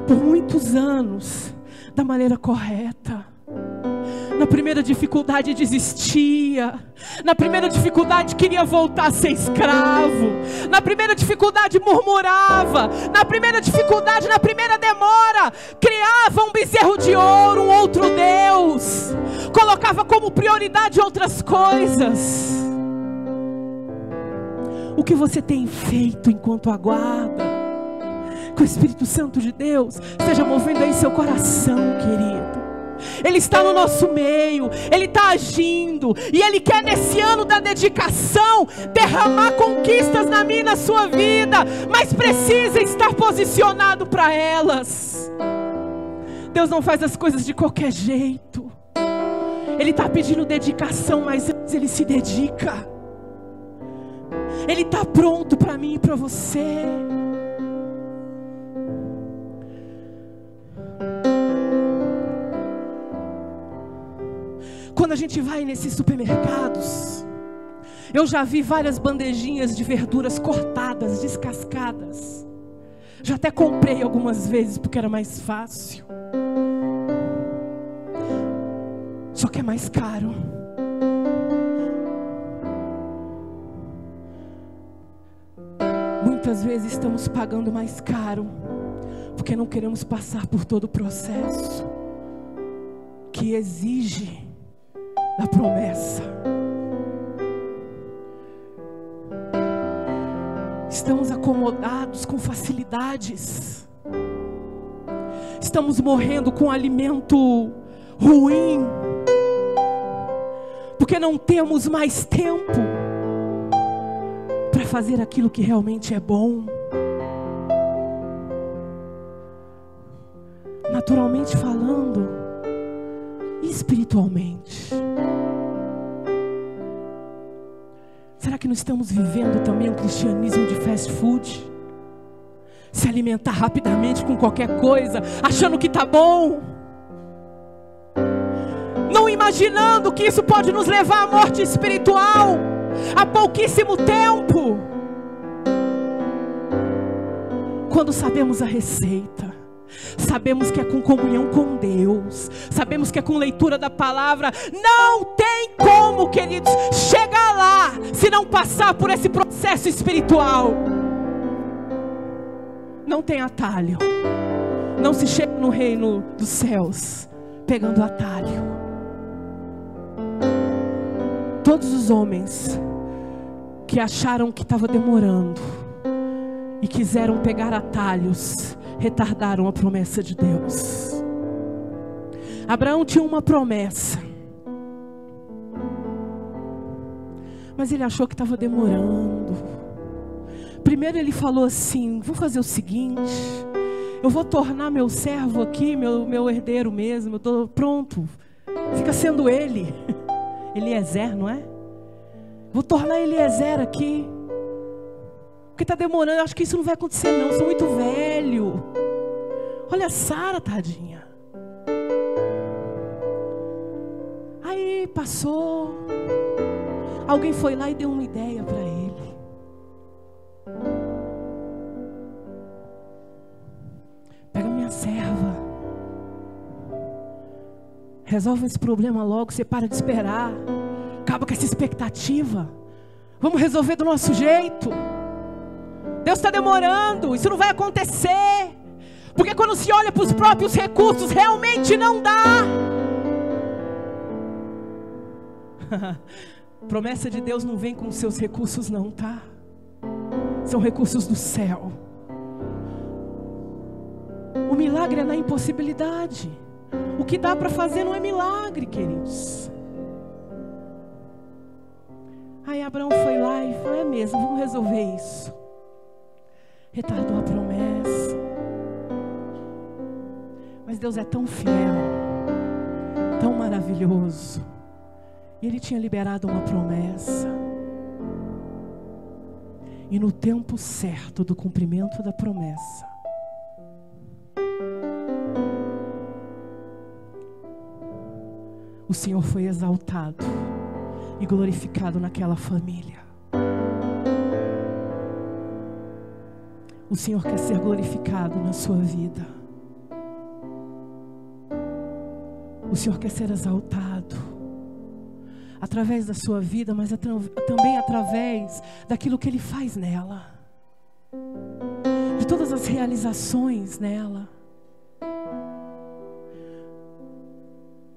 por muitos anos da maneira correta. Na primeira dificuldade desistia. Na primeira dificuldade queria voltar a ser escravo. Na primeira dificuldade murmurava. Na primeira dificuldade, na primeira demora, criava um bezerro de ouro, um outro Deus. Colocava como prioridade outras coisas. O que você tem feito enquanto aguarda que o Espírito Santo de Deus esteja movendo aí seu coração, querido? Ele está no nosso meio, Ele está agindo, e Ele quer nesse ano da dedicação derramar conquistas na minha e na sua vida, mas precisa estar posicionado para elas. Deus não faz as coisas de qualquer jeito. Ele está pedindo dedicação, mas Ele se dedica. Ele está pronto para mim e para você. Quando a gente vai nesses supermercados, eu já vi várias bandejinhas de verduras cortadas, descascadas. Já até comprei algumas vezes porque era mais fácil. Só que é mais caro. Muitas vezes estamos pagando mais caro porque não queremos passar por todo o processo que exige da promessa. Estamos acomodados com facilidades. Estamos morrendo com alimento ruim porque não temos mais tempo para fazer aquilo que realmente é bom. Naturalmente falando e espiritualmente. Será que não estamos vivendo também um cristianismo de fast food? Se alimentar rapidamente com qualquer coisa, achando que está bom, não imaginando que isso pode nos levar à morte espiritual há pouquíssimo tempo. Quando sabemos a receita, sabemos que é com comunhão com Deus, sabemos que é com leitura da palavra, não tem como, queridos, chegar lá se não passar por esse processo espiritual. Não tem atalho. Não se chega no reino dos céus pegando atalho. Todos os homens que acharam que estava demorando e quiseram pegar atalhos, retardaram a promessa de Deus. Abraão tinha uma promessa, mas ele achou que estava demorando. Primeiro ele falou assim: vou fazer o seguinte, eu vou tornar meu servo aqui, meu herdeiro mesmo, eu estou pronto, fica sendo ele. Eliezer, não é? Vou tornar Eliezer aqui, porque está demorando. Eu acho que isso não vai acontecer não, eu sou muito velho. Olha a Sara, tadinha. Aí passou, alguém foi lá e deu uma ideia para ele. Pega minha serva, resolve esse problema logo, você para de esperar, acaba com essa expectativa, vamos resolver do nosso jeito. Deus está demorando, isso não vai acontecer, porque quando se olha para os próprios recursos, realmente não dá. Promessa de Deus não vem com os seus recursos não, tá? São recursos do céu. O milagre é na impossibilidade. O que dá para fazer não é milagre, queridos. Aí Abraão foi lá e falou: é mesmo, vamos resolver isso. Retardou a promessa. Mas Deus é tão fiel, tão maravilhoso. E Ele tinha liberado uma promessa. E no tempo certo do cumprimento da promessa, o Senhor foi exaltado e glorificado naquela família. O Senhor quer ser glorificado na sua vida. O Senhor quer ser exaltado através da sua vida, mas também através daquilo que Ele faz nela, de todas as realizações nela.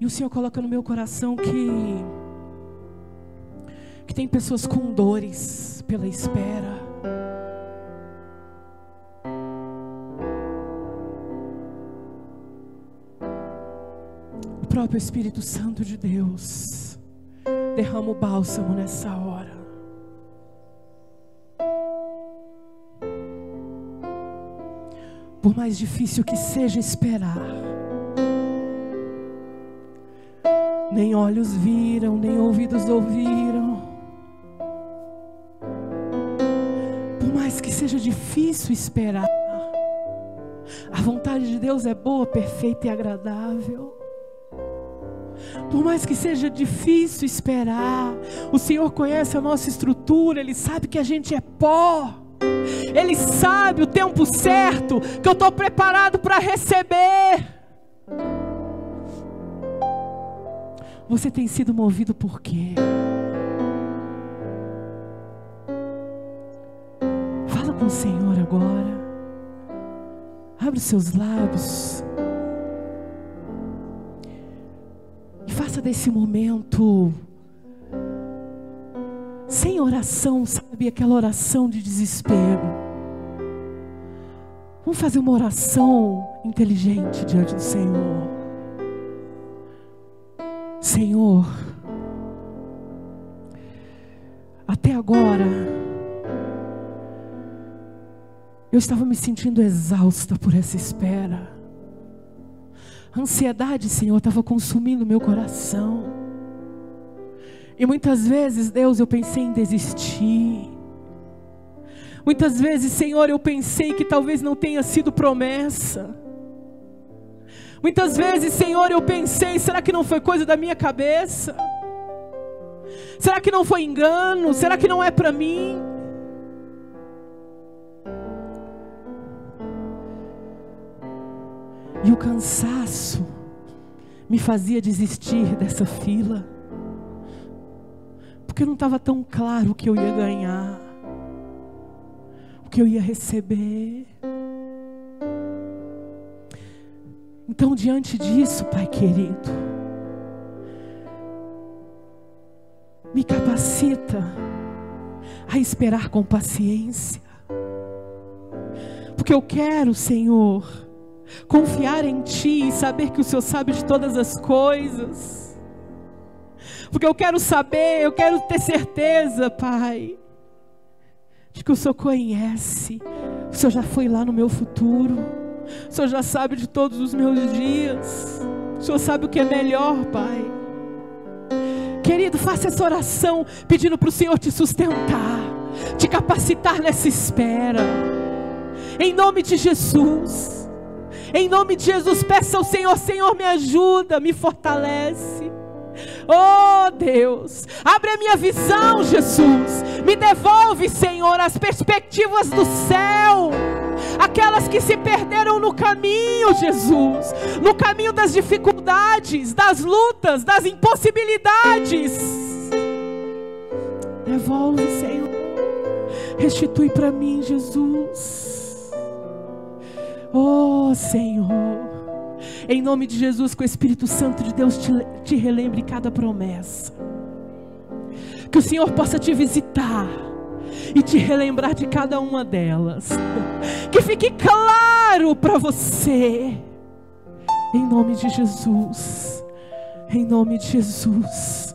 E o Senhor coloca no meu coração que tem pessoas com dores pela espera. O próprio Espírito Santo de Deus derrama o bálsamo nessa hora. Por mais difícil que seja esperar, nem olhos viram, nem ouvidos ouviram. Por mais que seja difícil esperar, a vontade de Deus é boa, perfeita e agradável. Por mais que seja difícil esperar, o Senhor conhece a nossa estrutura, Ele sabe que a gente é pó. Ele sabe o tempo certo que eu estou preparado para receber. Você tem sido movido por quê? Fala com o Senhor agora. Abre os seus lábios. E faça desse momento, sem oração, sabe? Aquela oração de desespero. Vamos fazer uma oração inteligente diante do Senhor. Senhor, até agora eu estava me sentindo exausta por essa espera. A ansiedade, Senhor, estava consumindo meu coração. E muitas vezes, Deus, eu pensei em desistir. Muitas vezes, Senhor, eu pensei que talvez não tenha sido promessa. Muitas vezes, Senhor, eu pensei, será que não foi coisa da minha cabeça? Será que não foi engano? Será que não é para mim? E o cansaço me fazia desistir dessa fila, porque não estava tão claro o que eu ia ganhar, o que eu ia receber. Então, diante disso, Pai querido, me capacita a esperar com paciência, porque eu quero, Senhor, confiar em Ti e saber que o Senhor sabe de todas as coisas, porque eu quero saber, eu quero ter certeza, Pai, de que o Senhor conhece, o Senhor já foi lá no meu futuro, o Senhor já sabe de todos os meus dias, o Senhor sabe o que é melhor, Pai. Querido, faça essa oração pedindo para o Senhor te sustentar, te capacitar nessa espera, em nome de Jesus. Em nome de Jesus, peça ao Senhor, Senhor, me ajuda, me fortalece. Oh Deus, abre a minha visão, Jesus, me devolve, Senhor, as perspectivas do céu, aquelas que se perderam no caminho, Jesus, no caminho das dificuldades, das lutas, das impossibilidades. Devolve, Senhor, restitui para mim, Jesus. Oh Senhor, em nome de Jesus, que o Espírito Santo de Deus te relembre cada promessa, que o Senhor possa te visitar e te relembrar de cada uma delas, que fique claro para você, em nome de Jesus, em nome de Jesus.